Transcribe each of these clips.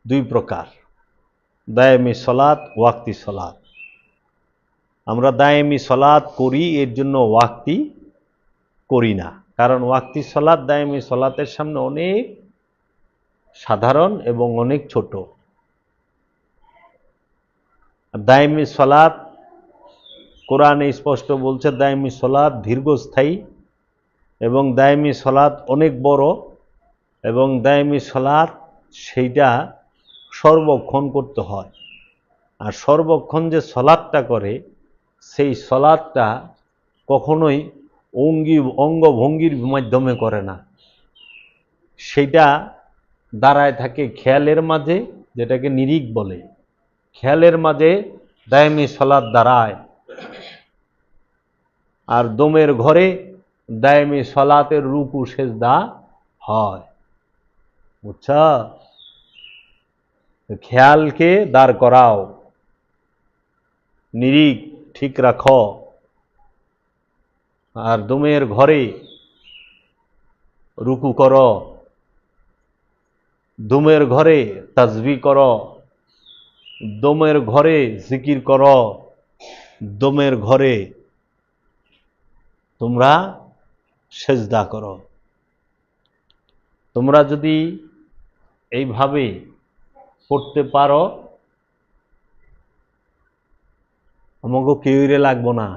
দুই প্রকার, দায়েমি সলাত, ওয়াক্তি সলাত। আমরা দায়েমি সলাত করি, এর জন্য ওয়াক্তি করি না, কারণ ওয়াক্তি সলাত দায়েমি সলাতের সামনে অনেক সাধারণ এবং অনেক ছোট। দায়েমি সলাত কোরআনে স্পষ্ট বলছে, দায়েমি সলাত দীর্ঘস্থায়ী এবং দায়েমি সলাত অনেক বড়, এবং দায়েমি সলাত সেইটা সর্বক্ষণ করতে হয়। আর সর্বক্ষণ যে সলাতটা করে, সেই সলাতটা কখনোই অঙ্গভঙ্গির মাধ্যমে করে না, সেটা দাঁড়ায় থাকে খেয়ালের মাঝে, যেটাকে নিরিক বলে। খেয়ালের মাঝে দায়েমি সলাত দাঁড়ায়। আর দমের ঘরে দায়েমি সলাতের রুকু সেজদা হয়, বুঝছো? খেয়ালকে দাঁড় করাও, নিরিক ঠিক রাখো। আর দমের ঘরে রুকু করো, দমের ঘরে তাসবিহ করো, দমের ঘরে জিকির করো, দমের ঘরে তোমরা সেজদা করো। তোমরা যদি এইভাবে করতে পারো, আমাকে কেউরে লাগবো না,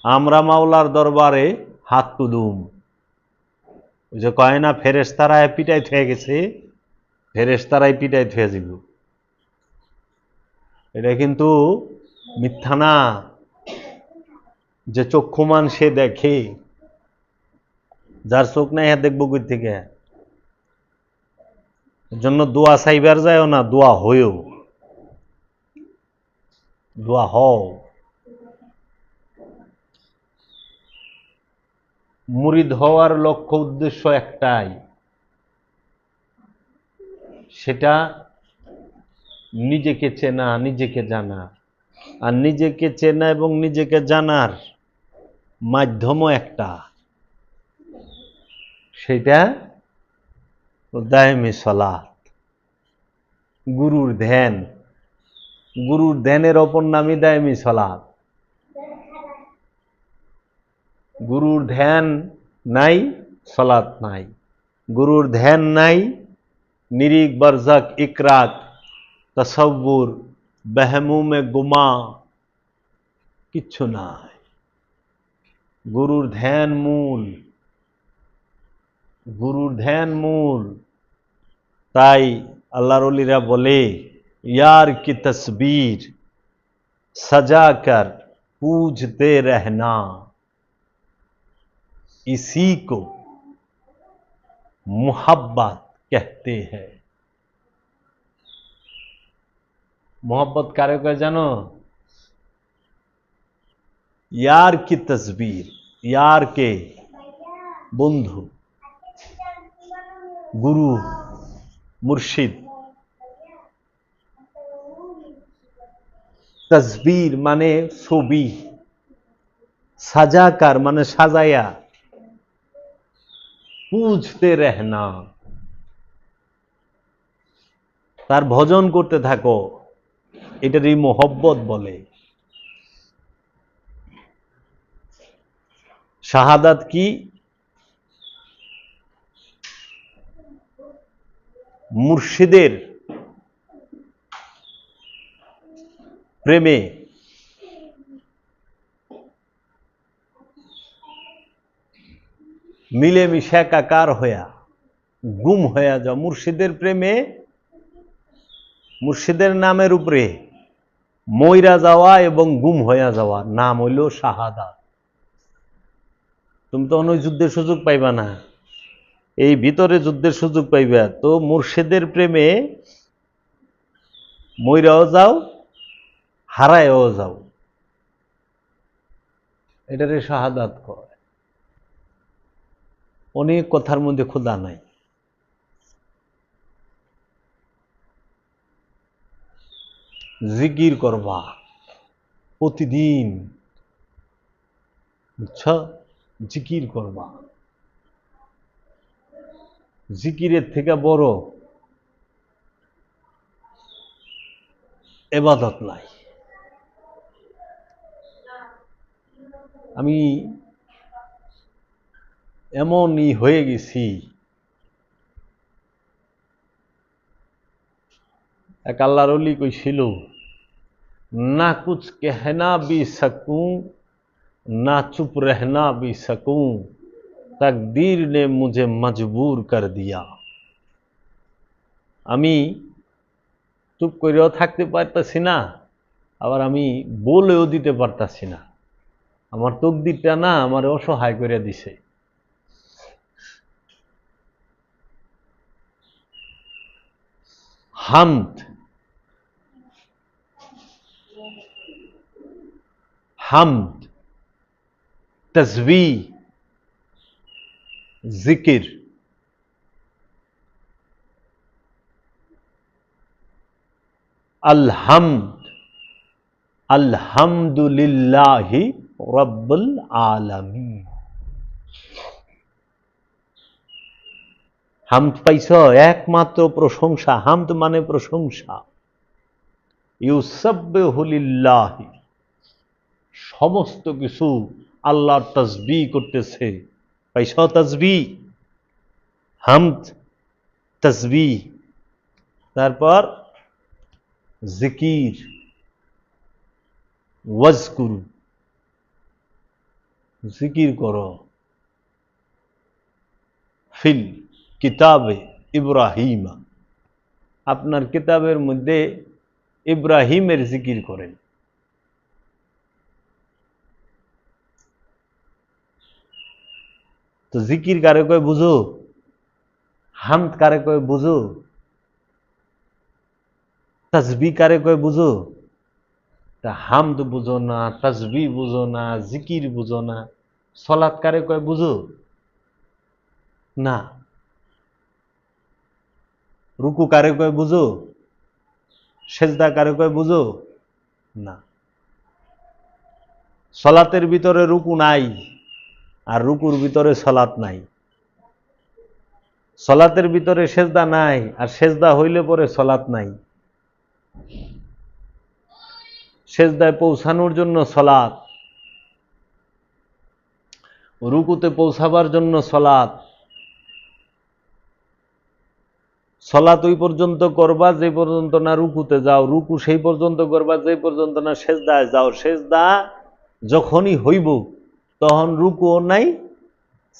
আমরা মাওলার দরবারে হাত তুলুম। ওই যে কয় না, ফেরেশতারায় পিটাই থয়ে গেছে, ফেরেশতারাই পিটাই থয়ে যাব। এটা কিন্তু মিথ্যা না যে চক্ষুমান সে দেখে, যার চোখ নাই হ্যাঁ দেখবো কই থেকে। এর জন্য দোয়া চাইবার যায়ও না, দোয়া হয়েও, দোয়া হও। মুরিদ হওয়ার লক্ষ্য উদ্দেশ্য একটাই, সেটা নিজেকে চেনা, নিজেকে জানা। আর নিজেকে চেনা এবং নিজেকে জানার মাধ্যমও একটা, সেটা দায়েমি সলাত, গুরুর ধ্যান। গুরুর ধ্যানের অপর নামই দায়েমি সলাত। গুরুর ধ্যান নাই, সলাত নাই। গুরুর ধ্যান নাই, নিরিক, বরজাক, ইকরাক, তসব্বুর, বেহমুমে গুমা কিচ্ছু নাই। গুরুর ধ্যান মূল, গুরুর ধ্যান মূল। তাই আল্লাহর ওলিরা বলে, यार की तस्वीर सजाकर पूजते रहना, इसी को मोहब्बत कहते हैं। मोहब्बत कारे कहे जानो? यार की तस्वीर, यार के बंधु, गुरु, मुर्शिद। तस्वीर माने छवि, সাজাকার মানে সাজায়া, পুজতে রহনা, তার ভজন করতে থাকো, এটারই মোহব্বত বলে। শাহাদাত কি? মুর্শিদের প্রেমে মিলেমিশে একাকার হইয়া, গুম হইয়া যাও। মুর্শিদের প্রেমে, মুর্শিদের নামের উপরে মইরা যাওয়া এবং গুম হইয়া যাওয়া নাম হইল শাহাদাত। তুমি তো অন্য যুদ্ধের সুযোগ পাইবা না, এই ভিতরে যুদ্ধের সুযোগ পাইবা। তো মুর্শিদের প্রেমে মইরাও যাও, হারায়ও যাও, এটারে শাহাদাত কয়। অনেক কথার মধ্যে খোদা নাই। জিকির করবা প্রতিদিন, বুঝছো? জিকির করবা। জিকিরের থেকে বড় ইবাদত নাই। আমি এমনই হয়ে গেছি, এক আল্লাহর ওলি কইছিল, না কুছ कहना भी सकूं ना चुप रहना भी सकूं, तकदीर ने मुझे मजबूर कर दिया। আমি চুপ করেও থাকতে পারতাছি না, আবার আমি বলেও দিতে পারতাছি না। আমার তকদিরটা না আমার অসহায় করে দিছে। হামদ, হামদ, তসবিহ, জিকির, আলহামদ, আলহামদুলিল্লাহি রাব্বুল আলামিন। হামদ পাইছ, একমাত্র প্রশংসা। হামদ মানে প্রশংসা। ইউসাব্বিহু লিল্লাহি, সমস্ত কিছু আল্লাহর তাসবিহ করতেছে। পাইছ তাসবিহ, হামদ, তাসবিহ। তারপর জিকির, ওয়াজকুরু, জিকির করো। ফিল কিতাবে ইব্রাহিমা, আপনার কিতাবের মধ্যে ইব্রাহিমের জিকির করেন। তো জিকির কারে কয় বুঝো, হামদ কারে কয় বুঝো, তাসবিহ কারে কয় বুঝো। তা হামদ বুঝো না, তাসবিহ বুঝো না, জিকির বুঝো না, সালাত কারে কয় বুঝো না। রুকু কারে কয় বুঝো, সেজদা কারে কয় বুঝো না। সালাতের ভিতরে রুকু নাই, আর রুকুর ভিতরে সালাত নাই। সালাতের ভিতরে সেজদা নাই, আর সেজদা হইলে পরে সালাত নাই। সেজদায় পৌঁছানোর জন্য সালাত, রুকুতে পৌঁছাবার জন্য সালাত। সালাত ওই পর্যন্ত করবা যে পর্যন্ত না রুকুতে যাও, রুকু সেই পর্যন্ত করবা যে পর্যন্ত না সেজদায় যাও। সেজদা যখনই হইব তখন রুকুও নাই,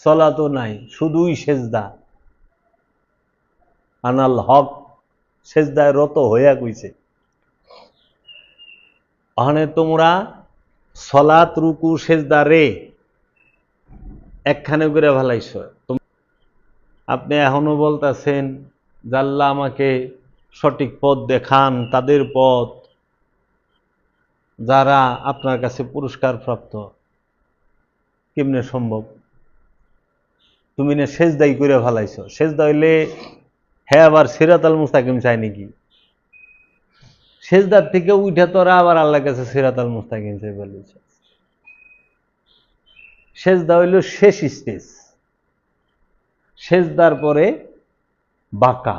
সালাতও নাই, শুধুই সেজদা। আনাল হক, সেজদায় রত হইয়া কইছে। ওখানে তোমরা সালাত, রুকু, সেজদা রে একখানে করে ভালাইছ। আপনি এখনো বলতেছেন যে আল্লাহ আমাকে সঠিক পথ দেখান, তাদের পথ যারা আপনার কাছে পুরস্কার প্রাপ্ত। কেমনে সম্ভব? তুমি না সেজদাই করে ভালাইছ। সেজদা হইলে হ্যাঁ আবার সিরাতাল মুস্তাকিম চাই নাকি? সেজদার থেকে উঠে তোরা আবার আল্লাহর কাছে সিরাতাল মুস্তাকিম চাই বলেছ। সেজদা হইল শেষ স্টেজ। সেজদার পরে বাঁকা।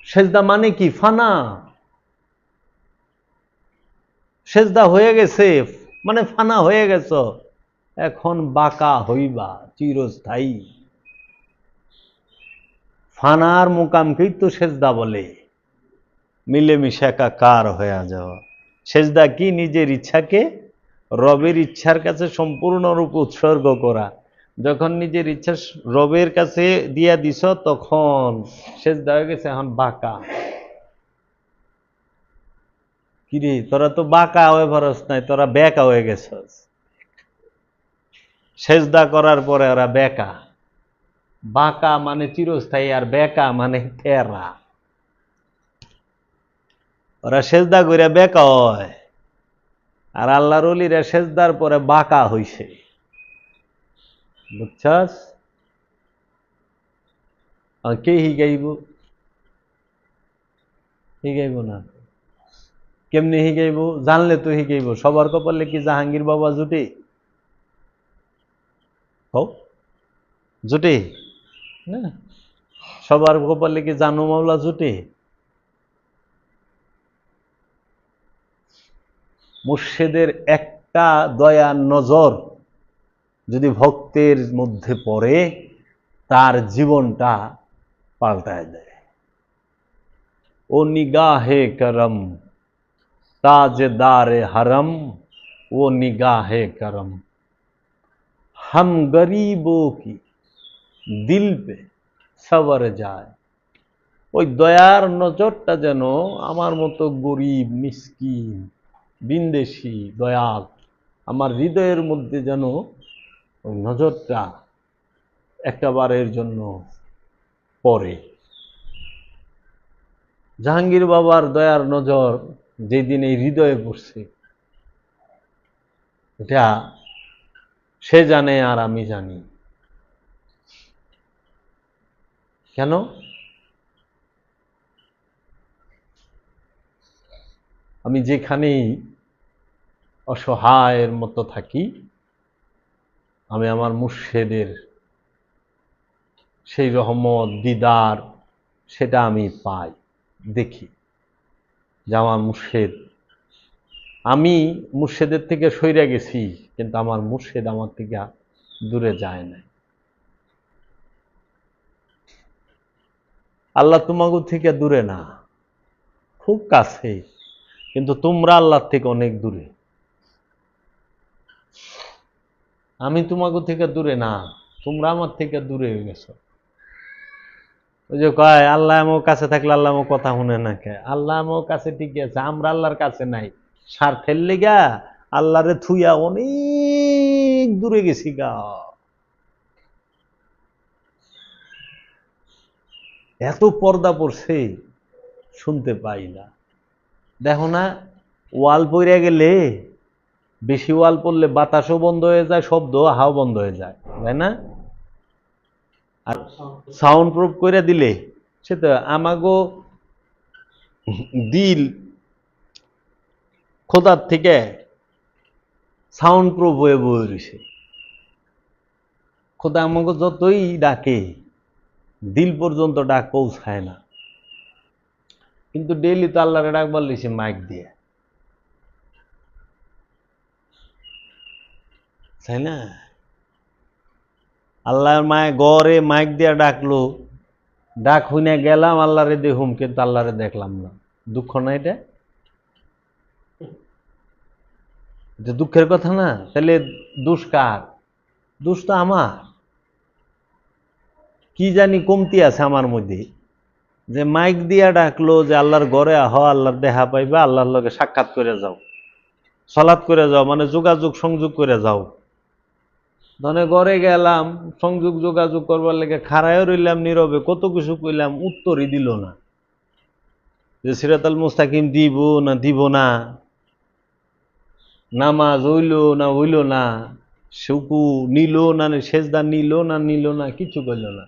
সেজদা মানে কি? ফানা। সেজদা হয়ে গেছে মানে ফানা হয়ে গেছ, এখন বাঁকা হইবা চিরস্থায়ী। ফানার মুকামকেই তো সেজদা বলে, মিলেমিশে একাকার হয়ে যাওয়া। সেজদা কি? নিজের ইচ্ছাকে রবের ইচ্ছার কাছে সম্পূর্ণরূপে উৎসর্গ করা। যখন নিজের ইচ্ছা রবের কাছে দিয়া দিছ তখন সেজদা হয়ে গেছে এখন বাঁকা। কিরে তোরা তো বাঁকা হয়ে পারস নাই, তোরা বেকা হয়ে গেছস। সেজদা করার পরে ওরা বেকা। বাঁকা মানে চিরস্থায়ী, আর বেকা মানে তেরা। ওরা সেজদা করে বেকা হয়, আর আল্লাহর ওলিরা সেজদার পরে বাঁকা হইছে। বুঝছস? কে হিগাইব? হিগাইব না। কেমনে হিগাইব? জানলে তো হিগাইব। সবার কপালে কি জাহাঙ্গীর বাবা জুটে? জুটে না। সবার কপালে কি জানু মাওলা জুটে? মুর্শিদের একটা দয়ার নজর যদি ভক্তের মধ্যে পড়ে, তার জীবনটা পাল্টায় দেয়। ও নিগাহে করম ताजदार हरम वो निगाह करम हम गरीबों की दिल पे सवर যায়। ওই দয়ার নজরটা যেন আমার মতো গরিব মিসকিন বিন্দেশি দয়াল আমার হৃদয়ের মধ্যে যেন ওই নজরটা একবারের জন্য পড়ে। জাহাঙ্গীর বাবার দয়ার নজর যেদিন এই হৃদয়ে পড়ছে, এটা সে জানে আর আমি জানি। কেন? আমি যেখানেই অসহায়ের মতো থাকি, আমি আমার মুর্শিদের সেই রহমত দিদার সেটা আমি পাই, দেখি যে আমার মুর্শিদ, আমি মুর্শিদের থেকে সইরা গেছি কিন্তু আমার মুর্শিদ আমার থেকে দূরে যায় না। আল্লাহ তোমাকে থেকে দূরে না, খুব কাছে, কিন্তু তোমরা আল্লাহর থেকে অনেক দূরে। আমি তোমাকে থেকে দূরে না, তোমরা আমার থেকে দূরে হয়ে গেছো। ওই যে কয় আল্লাহ আমার কাছে থাকলে আল্লাহ আমার কথা শুনে না। কে? আল্লাহ আমার কাছে ঠিকই আছে, আমরা আল্লাহর কাছে নাই। স্বার্থের লেগা আল্লাহরে থুইয়া অনেক দূরে গেছি গা। এত পর্দা পড়ছে শুনতে পাই না। দেখো না, ওয়াল পইরা গেলে, বেশি ওয়াল পড়লে বাতাসও বন্ধ হয়ে যায়, শব্দ হাও বন্ধ হয়ে যায়, তাই না? আর সাউন্ড প্রুফ করে দিলে সে তো আমাগো দিল খোদার থেকে সাউন্ড প্রুফ হয়ে বয়ে রয়েছে। খোদা আমাকে যতই ডাকে দিল পর্যন্ত ডাক পৌঁছায় না, কিন্তু ডেইলি তো আল্লাহরে ডাকবার লইছে মাইক দিয়ে, তাই না? আল্লাহর মায় গড়ে মাইক দিয়ে ডাকলো, ডাক হইনা গেলাম আল্লাহরে দেখুম, কিন্তু আল্লাহরে দেখলাম না। দুঃখ না এটা? এটা দুঃখের কথা না? তাহলে দোষ কার? দোষ তো আমার। কি জানি কমতি আছে আমার মধ্যে, যে মাইক দিয়া ডাকলো যে আল্লাহর ঘরে আহ, আল্লাহর দেখা পাইবা, আল্লাহর লগে সাক্ষাৎ করে যাও, সালাত করে যাও, মানে যোগাযোগ সংযোগ করে যাও। ধনে ঘরে গেলাম, সংযোগ যোগাযোগ করবার লেগে খাড়ায়ও রইলাম নীরবে, কত কিছু কইলাম, উত্তরই দিল না। যে সিরাতাল মুস্তাকিম দিব না দিব না, নামাজ হইল না হইল না, সুকু নিল না, সেজদা নিল না, কিছু কইল না।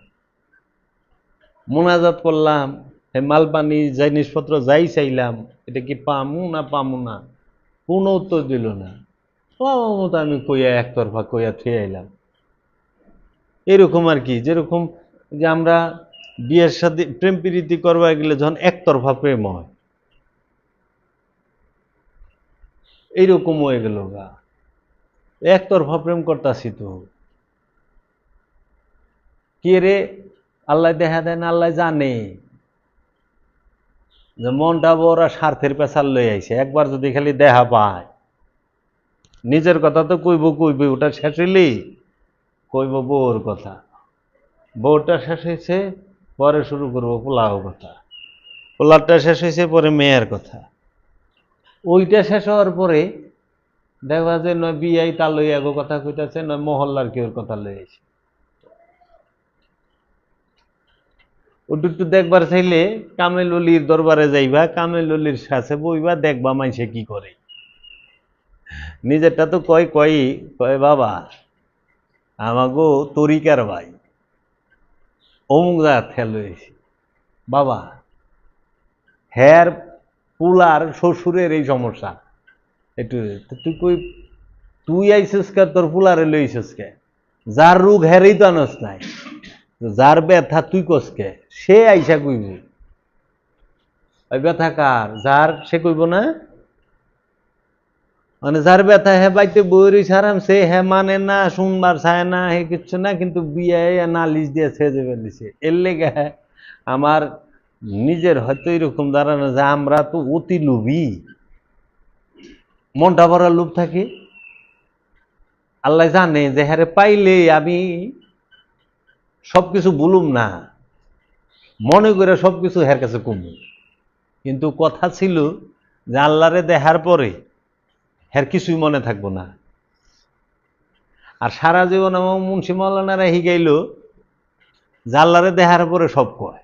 মোনাজাত করলাম, মালপানি জিনিসপত্র যাই চাইলাম, এটা কি পামু না, কোনো উত্তর দিল না। মতো আমি কইয়া একতরফা কইয়া থুয়ে আইলাম। এরকম আর কি, যেরকম যে আমরা বিয়ের সাথে প্রেম প্রীতি করবা গেলে যখন একতরফা প্রেম হয়, এইরকম হয়ে গেল গা, একতরফা প্রেম করতাছি তো। কে রে? আল্লাহ দেখা দেয় না? আল্লাহ জানে যে মনটা বড় স্বার্থের পেছাল লই আইছে। একবার যদি খালি দেখা পায়, নিজের কথা তো কইব, ওটা শেষ হইলেই কইব বউর কথা। বউটা শেষ হয়েছে, পরে শুরু করবো পোলাও কথা। পোলাওটা শেষ হয়েছে, পরে মেয়ের কথা। ওইটা শেষ হওয়ার পরে দেখবা যে নয় বিয়াই তা লইয়া গো কথা কইতাছে, নয় মহল্লার কেউর কথা লই আইছে। ওটু একটু দেখবার চাইলে কামেল অলির দরবারে যাইবা, কামেল অলির কাছে বইবা, দেখবা মাইসে কি করে। নিজেরটা তো কয় বাবা আমাগো তরিকার ভাই অমুক জায়গা খেয়াল হয়েছি, বাবা হ্যার পুলার শ্বশুরের এই সমস্যা, একটু তুই আইসিস কে, তোর পুলারে লইছিস কে? যার রোগ হ্যারেই তো আনস নাই, যার ব্যথা তুই কসকে, সে আইসা কইব ওই ব্যথা কার, যার, সে কইব না? মানে যার ব্যথা হে বাইতে বই রয়েছে আরামসে, হে মানে না, শুনবার চায় না, হে কিচ্ছু না, কিন্তু বিয়ে নালিশ দিয়ে ছেড়ে ফেলেছে। এর লেগে আমার নিজের হয়তো এরকম দাঁড়ানো যে আমরা তো অতি লোভী, মনটা ভরা লোভ থাকে। আল্লাহ জানে যে হ্যারে পাইলে আমি সবকিছু বলুম না, মনে করে সবকিছু হের কাছে কমু। কিন্তু কথা ছিল যে আল্লাহরে দেখার পরে হের কিছুই মনে থাকবো না। আর সারা জীবন আমার মুন্সি মৌলানারা শিখাইল যে আল্লাহরে দেখার পরে সব কয়।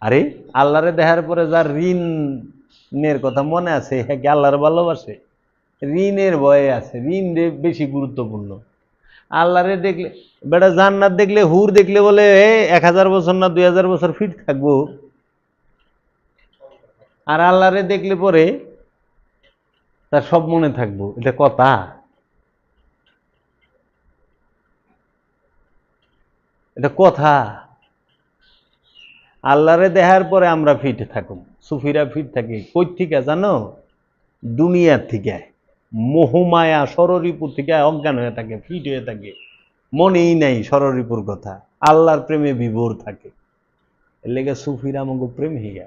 আরে আল্লাহরে দেখার পরে যার ঋণের কথা মনে আছে, হ্যাঁ কি আল্লাহরে ভালোবাসে? ঋণের ভয়ে আছে, ঋণ বেশি গুরুত্বপূর্ণ। আল্লাহরে দেখলে, বেটা জান্নাত দেখলে, হুর দেখলে বলে 1000 বছর না 2000 বছর ফিট থাকবো, আর আল্লাহরে দেখলে পরে তার সব মনে থাকবো। এটা কথা? এটা কথা? আল্লাহরে দেখার পরে আমরা ফিট থাকুম। সুফিরা ফিট থাকি কই থেকে জানো? দুনিয়ার থেকে, মোহমায়া ষড়রিপুর থেকে অজ্ঞান হয়ে থাকে, ফিট হয়ে থাকে, মনেই নাই ষড়রিপুর কথা, আল্লাহর প্রেমে বিভোর থাকে। এর লেগে সুফিরা আমাকে প্রেম হিয়া।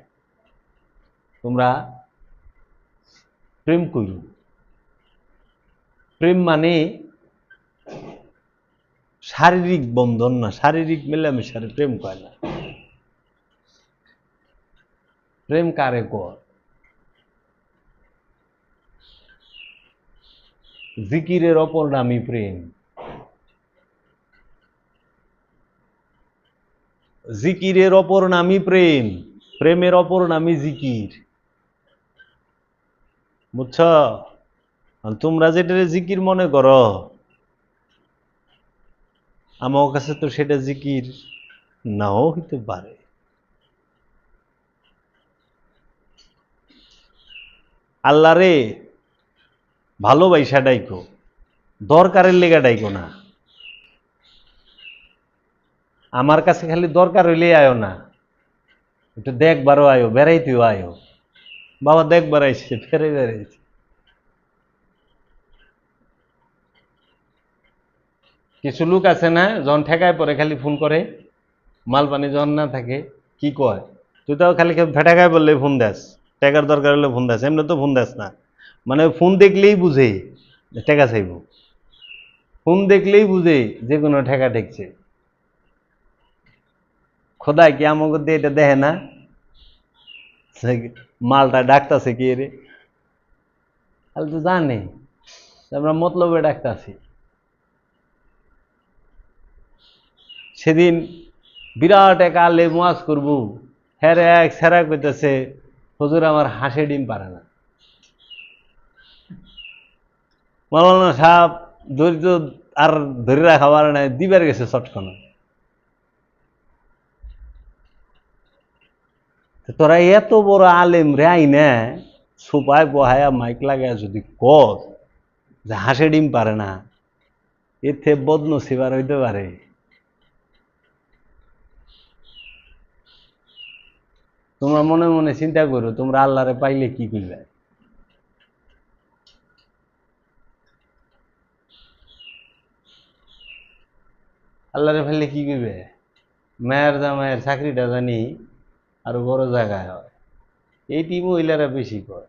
তোমরা প্রেম কইল। প্রেম মানে শারীরিক বন্ধন না, শারীরিক মেলামেশারে প্রেম কয় না। প্রেম কারে কর? জিকিরের অপর নামই প্রেম। জিকিরের অপর নামই প্রেম, প্রেমের অপর নামই জিকির। বুঝছ? তোমরা যেটা জিকির মনে করো, আমার কাছে তো সেটা জিকির নাও হইতে পারে। আল্লাহরে ভালোবাসা ডাইকো, দরকারের লেগা ডাইকো না। আমার কাছে খালি দরকার হইলে আয়ো না, একটু দেখবারও আয়ো, বেড়াইতেও আয়ো। বাবা দেখবার আইসে, ফেরে বেড়াইছে। কিছু লোক আছে না, যখন ঠেকায় পরে খালি ফোন করে, মাল পানি যখন না থাকে, কি কয়, তুই তো খালি ঠেকায় বললে ফোন দেস, টেকার দরকার হলে ফোন দেস, এমনি তো ফোন দেস না। মানে ফোন দেখলেই বুঝে টেকা চাইব, ফোন দেখলেই বুঝে যে কোনো ঠেকা ঠেকছে। খোদাই কি আমাকে দিয়ে এটা দেখে না মালটা ডাকতেছে কি রে? তাহলে তো জানে আমরা মতলবে ডাকতেছি। সেদিন বিরাট এক আলে ওয়াজ করবো, হ্যাঁ এক সেরা কইতেছে, হুজুর আমার হাঁসে ডিম পারে না। মাওলানা সাহেব ধৈর্য আর ধরে রাখা পারে না, দিবার গেছে চটকনা। তোরা এত বড় আলেম রে আইনা সোপায় বহায়া মাইক লাগায় যদি কর যে হাঁসে ডিম পারে না, এতে বদনসিবার হইতে পারে। তোমরা মনে মনে চিন্তা করো, তোমরা আল্লাহরে পাইলে কি করবে? আল্লাহরে পাইলে কি করবে? মায়ের জামাইয়ের চাকরিটা জানি আরো বড় জায়গায় হয়, এইটি মহিলারা বেশি করে।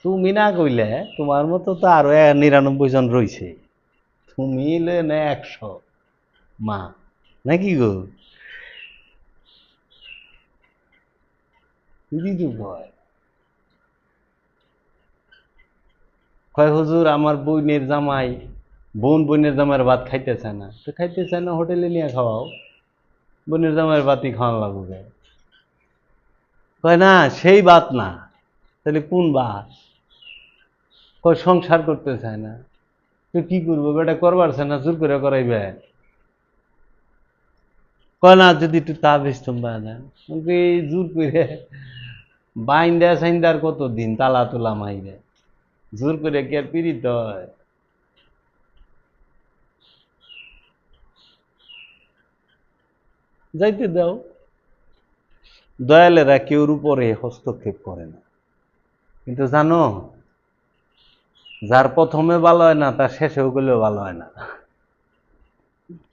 তুমি না কইলে তোমার মতো তো আরো 99 জন রয়েছে, তুমি এলে না 100 মা, নাকি গো? দিদি তো কয় হুজুর আমার বোনের জামাই, বোনের জামাইয়ের ভাত খাইতে চায় না, তো খাইতে চায় না, হোটেলে নিয়ে খাওয়াও, বোনের জামাইয়ের ভাতই খাওয়ানো লাগবে। কয় না সেই ভাত না, তাহলে কোন ভাত? কয় সংসার করতে চায় না, তো কি করবো বেটা, করবার চায় না, জোর করে করাইবে। কয় না যদি একটু তাপ ইস্তম দেন, এই জোর করে বাইন্দা সাইন্দার কতদিন তালা তোলা মাইরে, জোর করে কি আর পীড়িত হয়? যাইতে দাও। দয়ালেরা কেউর উপরে হস্তক্ষেপ করে না। কিন্তু জানো, যার প্রথমে ভালো হয় না তার শেষেও গেলেও ভালো হয় না।